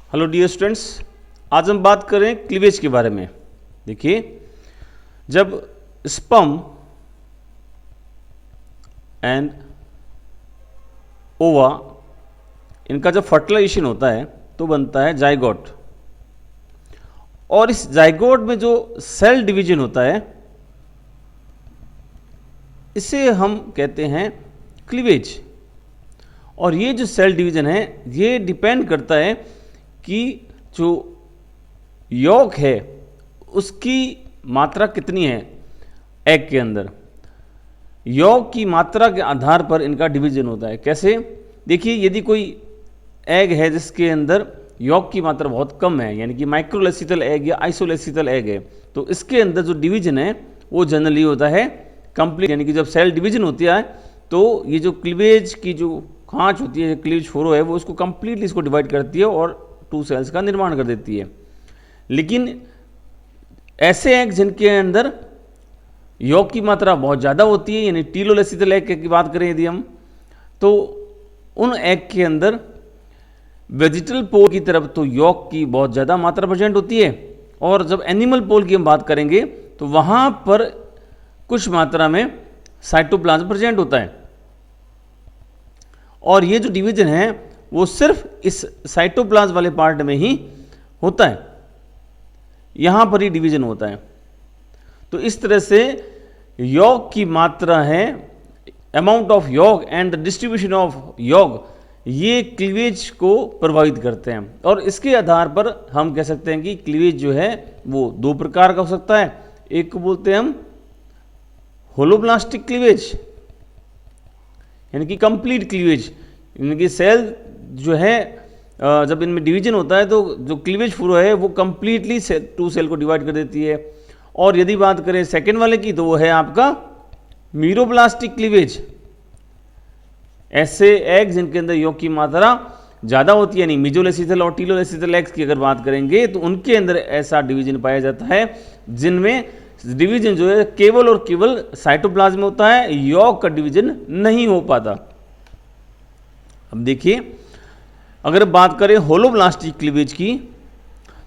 Hello dear students, आज हम बात करें क्लीवेज के बारे में। देखिए, जब स्पर्म एंड ओवा इनका जब फर्टिलाइजेशन होता है तो बनता है जाइगोट, और इस जाइगोट में जो सेल डिवीजन होता है इसे हम कहते हैं क्लीवेज। और ये जो सेल डिवीजन है ये डिपेंड करता है कि जो यॉक है उसकी मात्रा कितनी है एग के अंदर। यॉक की मात्रा के आधार पर इनका डिवीजन होता है। कैसे? देखिए, यदि कोई एग है जिसके अंदर यॉक की मात्रा बहुत कम है, यानी कि माइक्रोलेसिथल एग या आइसोलेसिथल एग है, तो इसके अंदर जो डिवीजन है वो जनरली होता है कंप्लीट। यानी कि जब सेल डिवीजन होती है तो ये जो क्लीवेज की जो खांच होती है, क्लीवेज फोरो है, वो उसको कंप्लीटली इसको डिवाइड करती है और 2 सेल्स का निर्माण कर देती है। लेकिन ऐसे एग जिनके अंदर यॉक की मात्रा बहुत ज़्यादा होती है, यानी टीलोलेसिथल एग की बात करें यदि हम, तो उन एग के अंदर वेजिटल पोल की तरफ तो यॉक की बहुत ज़्यादा मात्रा प्रेजेंट होती है, और जब एनिमल पोल की हम बात करेंगे तो वहाँ पर कुछ मात्रा में साइटोप्लाज्म प्रेजेंट होता है। और ये जो डिवीजन है वो सिर्फ इस साइटोप्लाज्म वाले पार्ट में ही होता है, यहाँ पर ही डिवीजन होता है। तो इस तरह से यॉक की मात्रा है, amount of York and the distribution of York, ये क्लीवेज को प्रभावित करते हैं। और इसके आधार पर हम कह सकते हैं कि क्लीवेज जो है वो 2 प्रकार का हो सकता है। एक को बोलते हैं हम होलोब्लास्टिक क्लीवेज, यानी कि कंप्लीट क्लीवेज, यानी कि सेल जो है जब इनमें डिवीजन होता है तो जो क्लीवेज फोरो है वो कंप्लीटली 2 सेल को डिवाइड कर देती है। और यदि बात करें सेकेंड वाले की तो वो है आपका मीरोब्लास्टिक क्लीवेज। ऐसे एग जिनके अंदर यॉक की मात्रा ज़्यादा होती है, यानी मिजोलेसिथल और टीलोलेसिथल एग्स की अगर बात करेंगे तो उनके अंदर ऐसा डिवीजन पाया जाता है जिनमें डिवीजन जो है केवल और केवल साइटोप्लाज्म में होता है, यॉक का डिवीजन नहीं हो पाता। अब देखिए, अगर बात करें होलोब्लास्टिक क्लीवेज की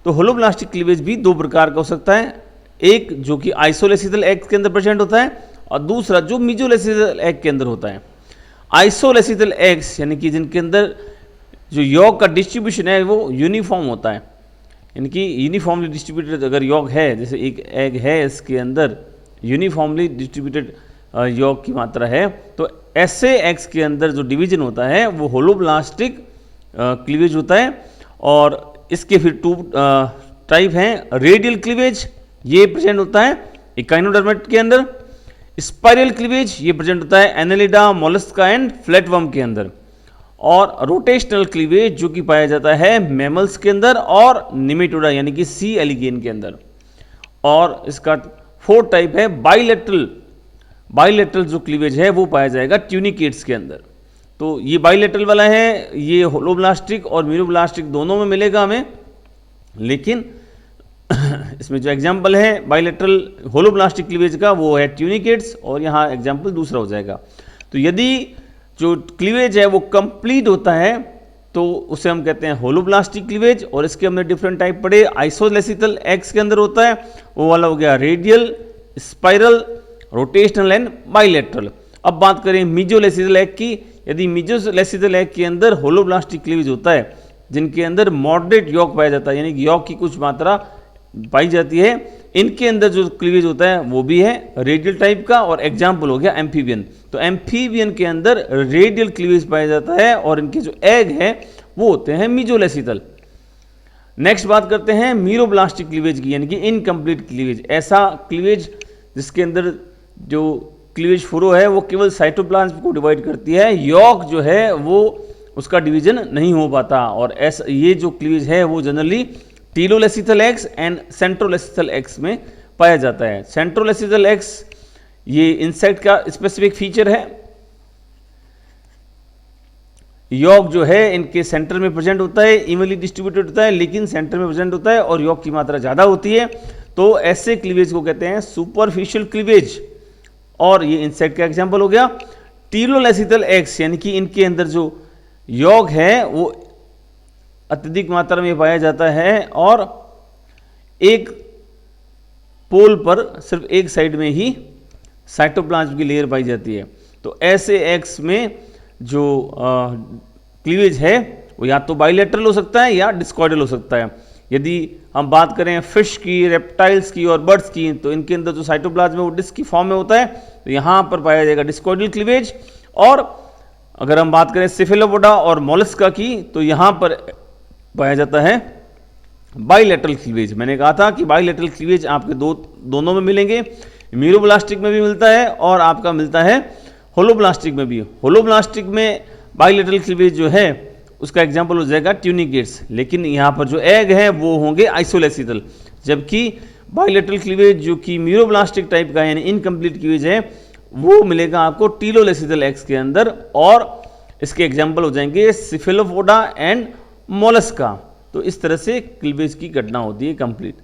तो होलोब्लास्टिक क्लीवेज भी 2 प्रकार का हो सकता है। एक जो कि आइसोलेसिथल एग के अंदर प्रेजेंट होता है, और दूसरा जो मिजोलेसिथल एग के अंदर होता है। आइसोलेसिथल एग्स यानी कि जिनके अंदर जो यॉक का डिस्ट्रीब्यूशन है वो यूनिफॉर्म होता है, यानी कि यूनिफॉर्मली डिस्ट्रीब्यूटेड अगर यॉक है, जैसे एक एग है इसके अंदर यूनिफॉर्मली डिस्ट्रीब्यूटेड यॉक की मात्रा है, तो ऐसे एग्स के अंदर जो डिवीजन होता है वो होलोब्लास्टिक क्लीवेज होता है। और इसके फिर 2 टाइप हैं। रेडियल क्लीवेज ये प्रेजेंट होता है इकाइनोडर्मेट के अंदर। स्पाइरल क्लीवेज ये प्रेजेंट होता है एनेलिडा, मोलस्का एंड फ्लैटवर्म के अंदर। और रोटेशनल क्लीवेज जो कि पाया जाता है मैमल्स के अंदर और निमेटोडा यानी कि सी एलिगेन के अंदर। और इसका 4th टाइप है बाइलेटरल। बाइलेटरल जो क्लीवेज है वो पाया जाएगा ट्यूनिकेट्स के अंदर। तो ये बाइलेटरल वाला है, ये होलोब्लास्टिक और मीरोब्लास्टिक दोनों में मिलेगा हमें। लेकिन इसमें जो एग्जाम्पल है बाइलेटरल होलोब्लास्टिक क्लीवेज का वो है ट्यूनिकेट्स, और यहाँ एग्जाम्पल दूसरा हो जाएगा। तो यदि जो क्लीवेज है वो कंप्लीट होता है तो उसे हम कहते हैं होलोब्लास्टिक क्लीवेज। और इसके हमने डिफरेंट टाइप पढ़े। आइसोलेसिथल एग्स के अंदर होता है वो वाला हो गया radial, spiral, rotational and bilateral. अब बात करें मिजोलेसिथल एग की। यदि मिजोलेसिथल एग के अंदर होलोब्लास्टिक क्लीवेज होता है जिनके अंदर मॉडरेट यॉक पाया जाता है, यानी कि यॉक की कुछ मात्रा पाई जाती है, इनके अंदर जो क्लीवेज होता है वो भी है रेडियल टाइप का। और एग्जाम्पल हो गया एम्फीबियन। तो एम्फीबियन के अंदर रेडियल क्लीवेज पाया जाता है और इनके जो एग है वो होते हैं मिजोलेसिथल। नेक्स्ट बात करते हैं मीरोब्लास्टिक क्लीवेज की, यानी कि इनकम्प्लीट क्लीवेज। ऐसा क्लीवेज जिसके अंदर जो क्लीवेज फोरो है वो केवल साइटोप्लाज्म को डिवाइड करती है, यॉक जो है वो उसका डिवीजन नहीं हो पाता। और ऐसा ये जो क्लीवेज है वो generally टीलोलेसिथल eggs and centrolecithal eggs में पाया जाता है। सेंट्रोलेसिथल एग्स ये इंसेक्ट का स्पेसिफिक फीचर है। यॉक जो है इनके सेंटर में प्रेजेंट होता है, इवनली डिस्ट्रीब्यूटेड होता है, लेकिन सेंटर में प्रेजेंट होता है और यॉक की मात्रा ज़्यादा होती है। तो ऐसे क्लीवेज को कहते हैं सुपरफिशियल क्लीवेज। और ये इंसेक्ट का एग्जाम्पल हो गया। टीलोलेसिथल एग्स यानी कि इनके अंदर जो यॉक है वो अत्यधिक मात्रा में पाया जाता है और एक पोल पर सिर्फ एक साइड में ही साइटोप्लाज्म की लेयर पाई जाती है। तो ऐसे एग्स में जो क्लीवेज है वो या तो बाइलेटरल हो सकता है या डिस्कॉइडल हो सकता है। यदि हम बात करें फिश की, रेप्टाइल्स की और बर्ड्स की, तो इनके अंदर जो साइटोप्लाज्म है वो डिस्क की फॉर्म में होता है, तो यहाँ पर पाया जाएगा डिस्कॉइडल क्लीवेज। और अगर हम बात करें सिफेलोपोडा और मोलस्का की, तो यहाँ पर पाया जाता है बाइलेटरल क्लीवेज। मैंने कहा था कि बाइलेटरल क्लीवेज आपके दोनों में मिलेंगे, मीरोब्लास्टिक में भी मिलता है और आपका मिलता है होलोब्लास्टिक में भी। होलोब्लास्टिक में बाइलेटरल क्लीवेज जो है उसका एग्जांपल हो जाएगा ट्यूनिकेट्स, लेकिन यहाँ पर जो एग है वो होंगे आइसोलेसिथल, जबकि बाइलेटरल क्लीवेज जो कि मीरोब्लास्टिक टाइप का यानी इनकम्प्लीट क्लीवेज है वो मिलेगा आपको टीलोलेसिथल एग्स के अंदर, और इसके एग्जाम्पल हो जाएंगे सिफेलोपोडा एंड मोलस्का। तो इस तरह से क्लीवेज की घटना होती है कंप्लीट।